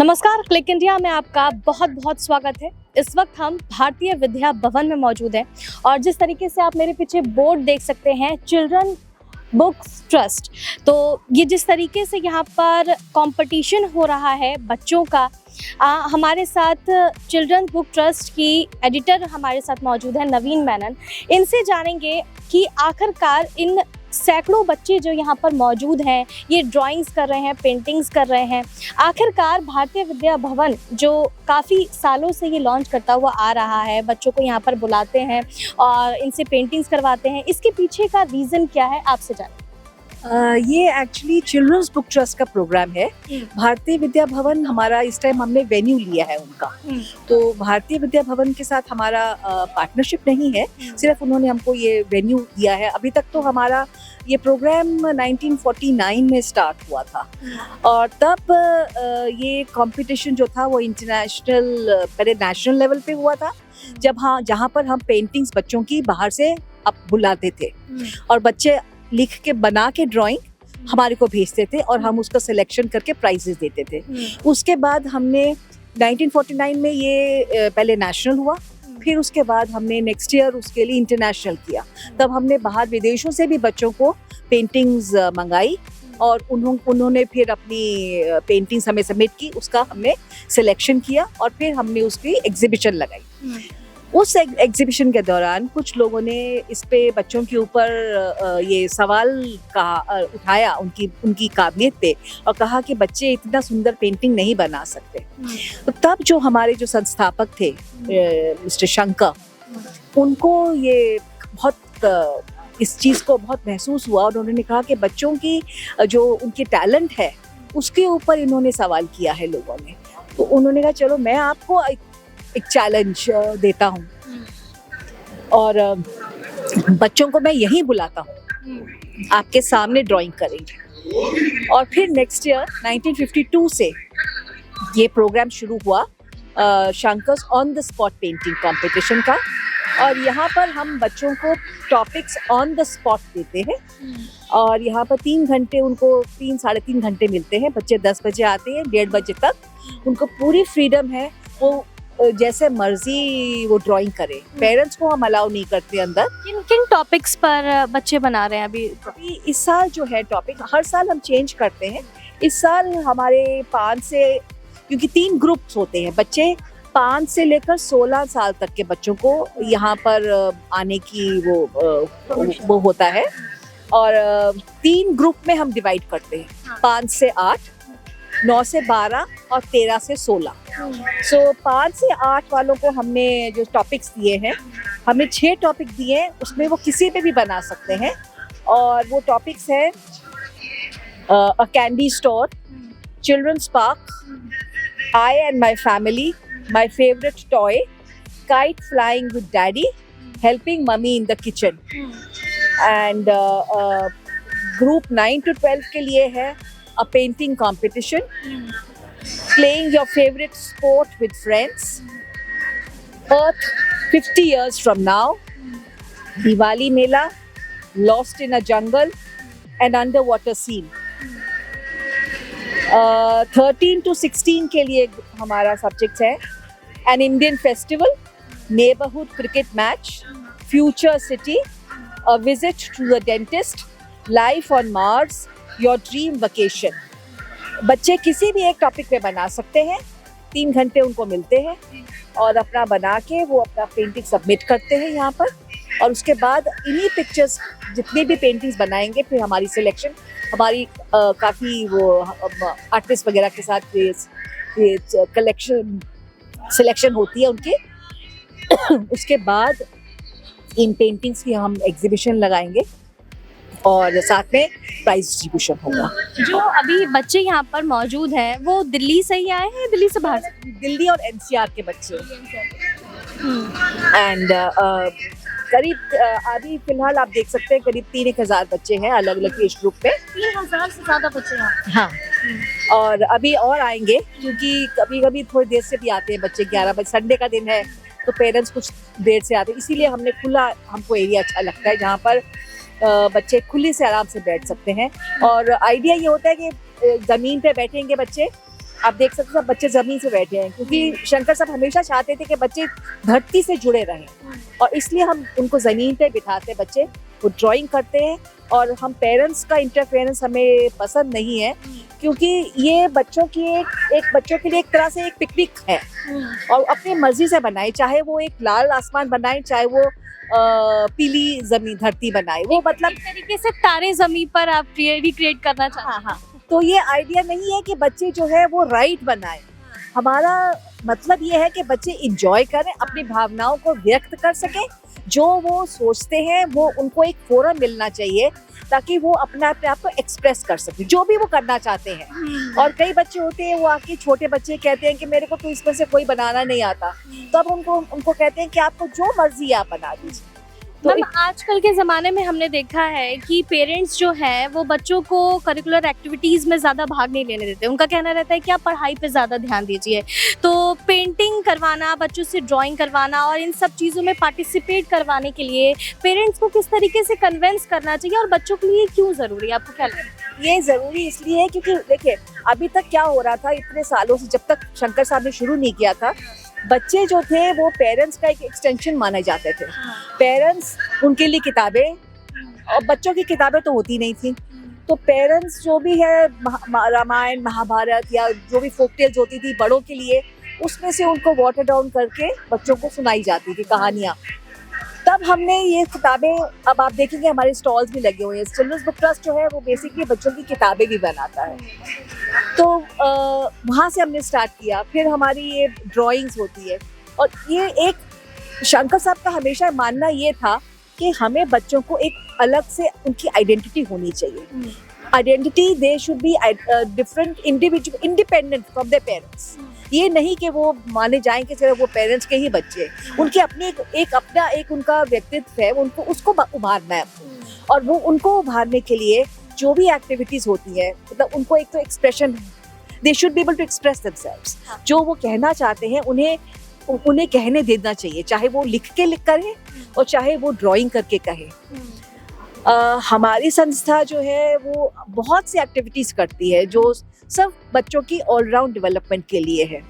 नमस्कार, click India में आपका बहुत बहुत स्वागत है। इस वक्त हम भारतीय विद्या भवन में मौजूद हैं और जिस तरीके से आप मेरे पीछे बोर्ड देख सकते हैं, चिल्ड्रन बुक्स ट्रस्ट, तो ये जिस तरीके से यहाँ पर कंपटीशन हो रहा है बच्चों का, हमारे साथ चिल्ड्रन बुक ट्रस्ट की एडिटर हमारे साथ मौजूद है नवीन मेनन। इनसे जानेंगे कि आखिरकार इन सैकड़ों बच्चे जो यहाँ पर मौजूद हैं, ये ड्राइंग्स कर रहे हैं, पेंटिंग्स कर रहे हैं, आखिरकार भारतीय विद्या भवन जो काफ़ी सालों से ये लॉन्च करता हुआ आ रहा है, बच्चों को यहाँ पर बुलाते हैं और इनसे पेंटिंग्स करवाते हैं, इसके पीछे का रीज़न क्या है, आपसे जानें। ये एक्चुअली चिल्ड्रंस बुक ट्रस्ट का प्रोग्राम है। भारतीय विद्या भवन हमारा इस टाइम हमने वेन्यू लिया है उनका, तो भारतीय विद्या भवन के साथ हमारा पार्टनरशिप नहीं है, सिर्फ उन्होंने हमको ये वेन्यू दिया है। अभी तक तो हमारा ये प्रोग्राम 1949 में स्टार्ट हुआ था और तब ये कंपटीशन जो था वो इंटरनेशनल पहले नेशनल लेवल पे हुआ था, जहाँ पर हम पेंटिंग्स बच्चों की बाहर से अब बुलाते थे और बच्चे लिख के बना के ड्राइंग हमारे को भेजते थे और हम उसका सिलेक्शन करके प्राइजेस देते थे। उसके बाद हमने 1949 में ये पहले नेशनल हुआ, फिर उसके बाद हमने नेक्स्ट ईयर उसके लिए इंटरनेशनल किया। तब हमने बाहर विदेशों से भी बच्चों को पेंटिंग्स मंगाई और उन्होंने फिर अपनी पेंटिंग्स हमें सबमिट की, उसका हमने सिलेक्शन किया और फिर हमने उसकी एग्जीबिशन लगाई। उस एग्जीबिशन के दौरान कुछ लोगों ने इस पे बच्चों के ऊपर ये सवाल उठाया उनकी काबिलियत पे और कहा कि बच्चे इतना सुंदर पेंटिंग नहीं बना सकते। तो तब जो हमारे जो संस्थापक थे मिस्टर शंकर, उनको ये बहुत इस चीज़ को बहुत महसूस हुआ और उन्होंने कहा कि बच्चों की जो उनकी टैलेंट है उसके ऊपर इन्होंने सवाल किया है लोगों ने। तो उन्होंने कहा चलो मैं आपको एक चैलेंज देता हूँ और बच्चों को मैं यहीं बुलाता हूँ, आपके सामने ड्राइंग करेंगे। और फिर नेक्स्ट ईयर 1952 से ये प्रोग्राम शुरू हुआ Shankar's on the spot painting competition का, और यहाँ पर हम बच्चों को टॉपिक्स ऑन द स्पॉट देते हैं और यहाँ पर 3 घंटे उनको 3-3.5 घंटे मिलते हैं। बच्चे 10 बजे आते हैं, 1:30 बजे तक उनको पूरी फ्रीडम है, वो जैसे मर्जी वो ड्राइंग करे। पेरेंट्स को हम अलाउ नहीं करते अंदर। किन किन टॉपिक्स पर बच्चे बना रहे हैं अभी इस साल जो है टॉपिक हर साल हम चेंज करते हैं। इस साल हमारे 5 से, क्योंकि 3 ग्रुप्स होते हैं, बच्चे 5 से लेकर 16 साल तक के बच्चों को यहाँ पर आने की वो होता है और 3 ग्रुप में हम डिवाइड करते हैं, 5 से 8, 9 से 12 और 13 से 16। सो 5 से 8 वालों को हमने जो टॉपिक्स दिए हैं, हमें 6 टॉपिक दिए हैं, उसमें वो किसी पे भी बना सकते हैं और वो टॉपिक्स है a candy store, children's park, I and my family, my favourite toy, kite flying with daddy, helping mummy in the kitchen. And group 9 to 12 के लिए है a painting competition, playing your favorite sport with friends, Earth 50 years from now, Diwali Mela, Lost in a Jungle, and Underwater Scene। 13 to 16 के लिए हमारा subject है An Indian Festival, Neighborhood Cricket Match, Future City, A Visit to the Dentist, Life on Mars, your dream vacation. बच्चे किसी भी एक topic पे बना सकते हैं, 3 घंटे उनको मिलते हैं और अपना बना के वो अपना पेंटिंग सबमिट करते हैं यहाँ पर, और उसके बाद इन्हीं पिक्चर्स जितनी भी पेंटिंग्स बनाएंगे फिर हमारी सिलेक्शन, हमारी काफ़ी वो आर्टिस्ट वगैरह के साथ सिलेक्शन होती है उनकी। उसके बाद इन पेंटिंग्स की हम एग्जीबिशन लगाएंगे और साथ में प्राइज डिस्ट्रीब्यूशन होगा। जो अभी बच्चे यहाँ पर मौजूद हैं वो दिल्ली से ही आए हैं, दिल्ली से बाहर? दिल्ली और एनसीआर के बच्चे। एंड करीब अभी फिलहाल आप देख सकते हैं करीब 3,000 बच्चे हैं अलग अलग एज ग्रुप पे। 3,000 से ज़्यादा बच्चे यहाँ? हाँ, और अभी और आएंगे क्योंकि कभी कभी थोड़ी देर से भी आते हैं बच्चे। 11 बजे संडे का दिन है तो पेरेंट्स कुछ देर से आते हैं, इसीलिए हमने खुला, हमको एरिया अच्छा लगता है जहाँ पर बच्चे खुले से आराम से बैठ सकते हैं। और आइडिया ये होता है कि ज़मीन पे बैठेंगे बच्चे आप देख सकते हैं सब बच्चे जमीन से बैठे हैं, क्योंकि शंकर साहब हमेशा चाहते थे कि बच्चे धरती से जुड़े रहें, और इसलिए हम उनको जमीन पे बिठाते हैं, बच्चे वो ड्राइंग करते हैं। और हम पेरेंट्स का इंटरफेरेंस हमें पसंद नहीं है, क्योंकि ये बच्चों की एक बच्चों के लिए एक तरह से एक पिकनिक है, और अपनी मर्जी से बनाए, चाहे वो एक लाल आसमान बनाए, चाहे वो पीली जमीन धरती बनाए, वो मतलब एक तरीके से तारे जमीन पर आप रिक्रिएट करना चाहते हैं। हाँ। तो ये आइडिया नहीं है कि बच्चे जो है वो राइट बनाए, हमारा मतलब ये है कि बच्चे इंजॉय करें, अपनी भावनाओं को व्यक्त कर सकें, जो वो सोचते हैं वो उनको एक फोरम मिलना चाहिए, ताकि वो अपने आप को एक्सप्रेस कर सके जो भी वो करना चाहते हैं। और कई बच्चे होते हैं वो आके छोटे बच्चे कहते हैं कि मेरे को तो इसमें से कोई बनाना नहीं आता, तो अब उनको कहते हैं कि आपको जो मर्जी है आप बना दीजिए। तो मैम आजकल के ज़माने में हमने देखा है कि पेरेंट्स जो हैं वो बच्चों को करिकुलर एक्टिविटीज़ में ज़्यादा भाग नहीं लेने देते। उनका कहना रहता है कि आप पढ़ाई पे ज़्यादा ध्यान दीजिए। तो पेंटिंग करवाना, बच्चों से ड्राइंग करवाना और इन सब चीज़ों में पार्टिसिपेट करवाने के लिए पेरेंट्स को किस तरीके से कन्विंस करना चाहिए और बच्चों के लिए क्यों ज़रूरी है, आपको क्या लगता है? ये ज़रूरी इसलिए है क्योंकि देखिए अभी तक क्या हो रहा था, इतने सालों से जब तक शंकर साहब ने शुरू नहीं किया था, बच्चे जो थे वो पेरेंट्स का एक एक्सटेंशन माने जाते थे। पेरेंट्स उनके लिए किताबें, और बच्चों की किताबें तो होती नहीं थी, तो पेरेंट्स जो भी है रामायण महाभारत या जो भी फोक टेल्स होती थी बड़ों के लिए, उसमें से उनको वाटर डाउन करके बच्चों को सुनाई जाती थी कहानियाँ। तब हमने ये किताबें, अब आप देखेंगे हमारे स्टॉल्स भी लगे हुए हैं। चिल्ड्रंस बुक ट्रस्ट जो है वो बेसिकली बच्चों की किताबें भी बनाता है, तो वहाँ से हमने स्टार्ट किया। फिर हमारी ये ड्राइंग्स होती है, और ये एक शंकर साहब का हमेशा मानना ये था कि हमें बच्चों को एक अलग से उनकी आइडेंटिटी होनी चाहिए। Identity they should be different, individual, independent from their parents. ये नहीं कि वो माने जाएं कि सिर्फ वो पेरेंट्स के ही बच्चे, उनके अपने एक अपना एक उनका व्यक्तित्व है, उनको उसको उभारना है, और वो उनको उभारने के लिए जो भी एक्टिविटीज होती है, मतलब उनको एक तो expression, they should be able to express themselves. जो वो कहना चाहते हैं उन्हें कहने देना चाहिए, चाहे वो लिख करें और चाहे वो ड्राइंग करके कहें। हमारी संस्था जो है वो बहुत सी एक्टिविटीज करती है जो सब बच्चों की ऑलराउंड डेवलपमेंट के लिए है।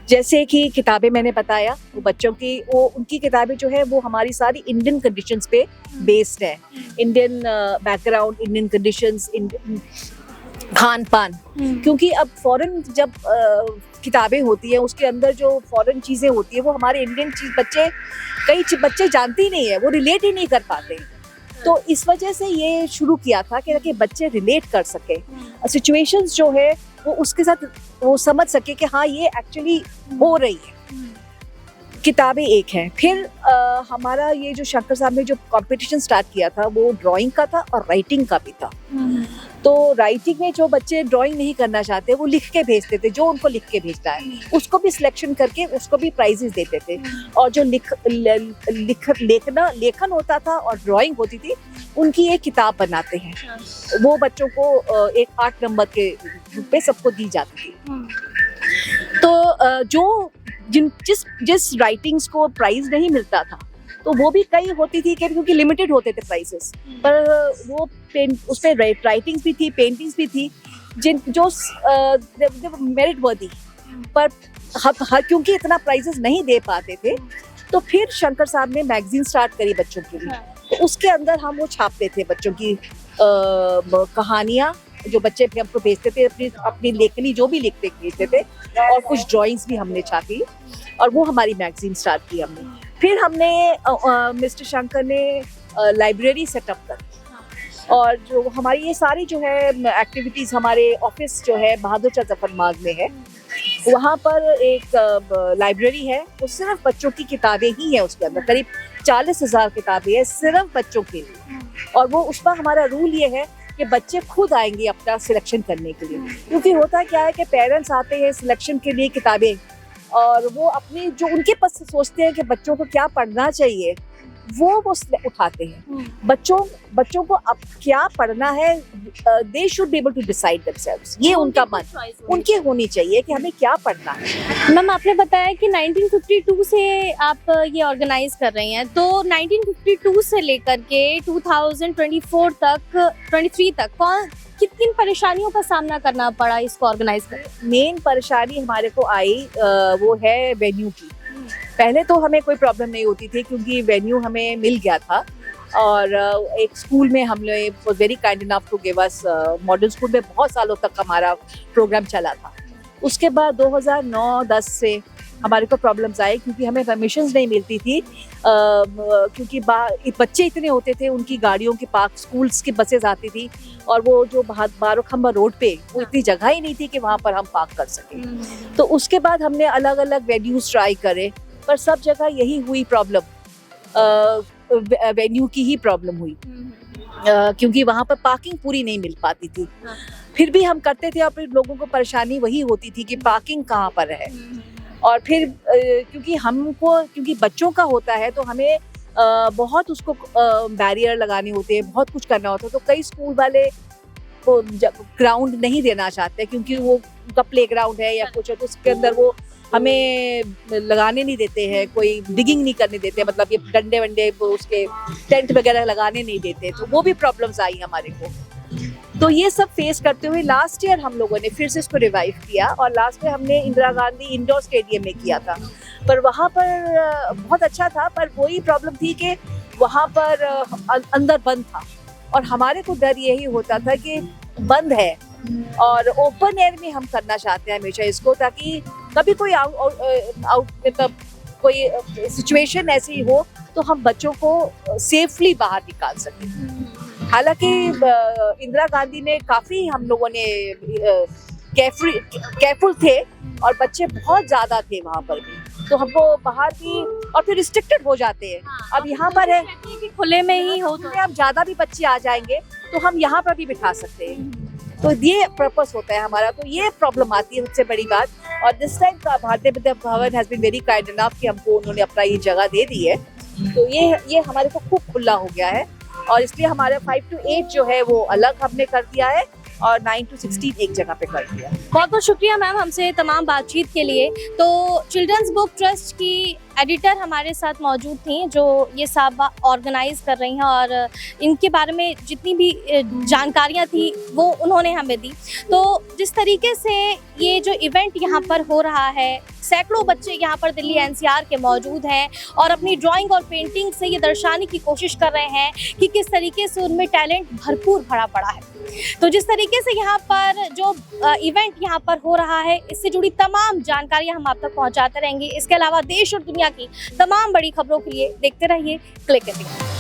जैसे कि किताबें मैंने बताया, वो बच्चों की उनकी किताबें जो है वो हमारी सारी इंडियन कंडीशंस पे बेस्ड है। Indian background, Indian conditions, Khan पान, क्योंकि अब फॉरेन जब किताबें होती है उसके अंदर जो फॉरेन चीज़ें होती है वो हमारे इंडियन चीज़ कई बच्चे जानते ही नहीं है, वो रिलेट ही नहीं कर पाते। तो इस वजह से ये शुरू किया था कि बच्चे रिलेट कर सके, सिचुएशंस जो है वो उसके साथ वो समझ सके कि हाँ ये एक्चुअली हो रही है। किताबें एक हैं। फिर हमारा ये जो शंकर साहब ने जो कंपटीशन स्टार्ट किया था वो ड्राइंग का था और राइटिंग का भी था। तो राइटिंग में जो बच्चे ड्राइंग नहीं करना चाहते वो लिख के भेजते थे, जो उनको लिख के भेजना है उसको भी सिलेक्शन करके उसको भी प्राइजेस देते थे। और जो लेखन होता था और ड्राइंग होती थी, उनकी एक किताब बनाते हैं, वो बच्चों को एक 8 नंबर के रूप में सबको दी जाती थी। तो जो जिस राइटिंग्स को प्राइज नहीं मिलता था तो वो भी कई होती थी क्योंकि लिमिटेड होते थे प्राइसेस, पर वो उस पे राइटिंग्स भी थी, पेंटिंग्स भी थी जो मेरिट वर्दी, पर क्योंकि इतना प्राइजेस नहीं दे पाते थे तो फिर शंकर साहब ने मैगजीन स्टार्ट करी बच्चों के लिए। तो उसके अंदर हम वो छापते थे बच्चों की कहानियाँ, जो बच्चे भी हमको भेजते थे, अपनी लेखनी जो भी लिखते भेजते थे, और कुछ ड्राइंग्स भी हमने छापी और वो हमारी मैगजीन स्टार्ट की हमने। फिर हमने मिस्टर शंकर ने लाइब्रेरी सेटअप कर, और जो हमारी ये सारी जो है एक्टिविटीज़, हमारे ऑफिस जो है बहादुर शाह जफर मार्ग में है, वहाँ पर एक लाइब्रेरी है, वो सिर्फ बच्चों की किताबें ही है, उसके अंदर करीब 40,000 किताबें हैं सिर्फ बच्चों के लिए। और वो उस पर हमारा रूल ये है कि बच्चे खुद आएंगे अपना सिलेक्शन करने के लिए, क्योंकि होता क्या है कि पेरेंट्स आते हैं सिलेक्शन के लिए किताबें, और वो अपनी जो उनके पास सोचते हैं कि बच्चों को क्या पढ़ना चाहिए, वो उठाते हैं। बच्चों को अब क्या पढ़ना है, they should be able to decide themselves. ये उनका मन, उनकी होनी चाहिए कि हमें क्या पढ़ना है। मैम आपने बताया कि 1952 से आप ये ऑर्गेनाइज कर रही हैं, तो 1952 से लेकर के 2024 तक 23 तक कितनी परेशानियों का सामना करना पड़ा इसको ऑर्गेनाइज करने? मेन परेशानी हमारे को आई वो है वेन्यू की। पहले तो हमें कोई प्रॉब्लम नहीं होती थी क्योंकि वेन्यू हमें मिल गया था, और एक स्कूल में हम लोग was very kind enough to give us, modern school में बहुत सालों तक हमारा प्रोग्राम चला था। उसके बाद 2009-10 से हमारे को प्रॉब्लम्स आए क्योंकि हमें परमिशंस नहीं मिलती थी, क्योंकि बच्चे इतने होते थे, उनकी गाड़ियों के पार्क, स्कूल्स की बसेस आती थी, और वो जो बारोखंबा रोड पे वो इतनी जगह ही नहीं थी कि वहाँ पर हम पार्क कर सकें। तो उसके बाद हमने अलग अलग वेन्यूज ट्राई करे, पर सब जगह यही हुई प्रॉब्लम, वेन्यू की ही प्रॉब्लम हुई, क्योंकि वहाँ पर पार्किंग पूरी नहीं मिल पाती थी। फिर भी हम करते थे और फिर लोगों को परेशानी वही होती थी कि पार्किंग कहाँ पर है। और फिर क्योंकि बच्चों का होता है तो हमें बहुत उसको बैरियर लगाने होते हैं, बहुत कुछ करना होता है। तो कई स्कूल वाले को ग्राउंड नहीं देना चाहते क्योंकि वो उनका प्ले ग्राउंड है या कुछ है, तो उसके अंदर वो हमें लगाने नहीं देते हैं, कोई डिगिंग नहीं करने देते, मतलब ये डंडे वंडे उसके टेंट वगैरह लगाने नहीं देते। तो वो भी प्रॉब्लम्स आई हमारे को। तो ये सब फेस करते हुए लास्ट ईयर हम लोगों ने फिर से इसको रिवाइव किया, और लास्ट में हमने इंदिरा गांधी इंडोर स्टेडियम में किया था। पर वहाँ पर बहुत अच्छा था, पर वही प्रॉब्लम थी कि वहाँ पर अंदर बंद था, और हमारे को डर यही होता था कि बंद है और ओपन एयर में हम करना चाहते हैं हमेशा इसको, ताकि कभी कोई मतलब कोई सिचुएशन ऐसी हो तो हम बच्चों को सेफली बाहर निकाल सकें। हालांकि इंदिरा गांधी में काफ़ी हम लोगों ने केयरफुल थे, और बच्चे बहुत ज़्यादा थे वहाँ पर भी, तो हमको बाहर भी और फिर रिस्ट्रिक्टेड हो जाते हैं। अब यहाँ पर है कि खुले में ही हो, तो अब ज़्यादा भी बच्चे आ जाएंगे तो हम यहाँ पर भी बिठा सकते हैं। तो ये पर्पस होता है हमारा। तो ये प्रॉब्लम आती है सबसे बड़ी बात। और this time Bharatiya Vidya Bhavan has been very kind enough कि हमको उन्होंने अपना ये जगह दे दी है, तो ये हमारे को खूब खुला हो गया है, और इसलिए हमारे 5 to 8 जो है वो अलग हमने कर दिया है, और 9 to 16 एक जगह पे कर दिया। बहुत बहुत शुक्रिया मैम हमसे तमाम बातचीत के लिए। तो चिल्ड्रंस बुक ट्रस्ट की एडिटर हमारे साथ मौजूद थी जो ये सब ऑर्गेनाइज कर रही हैं, और इनके बारे में जितनी भी जानकारियां थी वो उन्होंने हमें दी। तो जिस तरीके से ये जो इवेंट यहाँ पर हो रहा है, सैकड़ों बच्चे यहाँ पर दिल्ली एनसीआर के मौजूद हैं और अपनी ड्राइंग और पेंटिंग से ये दर्शाने की कोशिश कर रहे हैं कि किस तरीके से उनमें टैलेंट भरपूर भरा पड़ा है। तो जिस तरीके से यहाँ पर जो इवेंट यहाँ पर हो रहा है, इससे जुड़ी तमाम जानकारियाँ हम आप तक पहुँचाते रहेंगे। इसके अलावा देश और दुनिया की तमाम बड़ी खबरों के लिए देखते रहिए क्लिक इंडिया।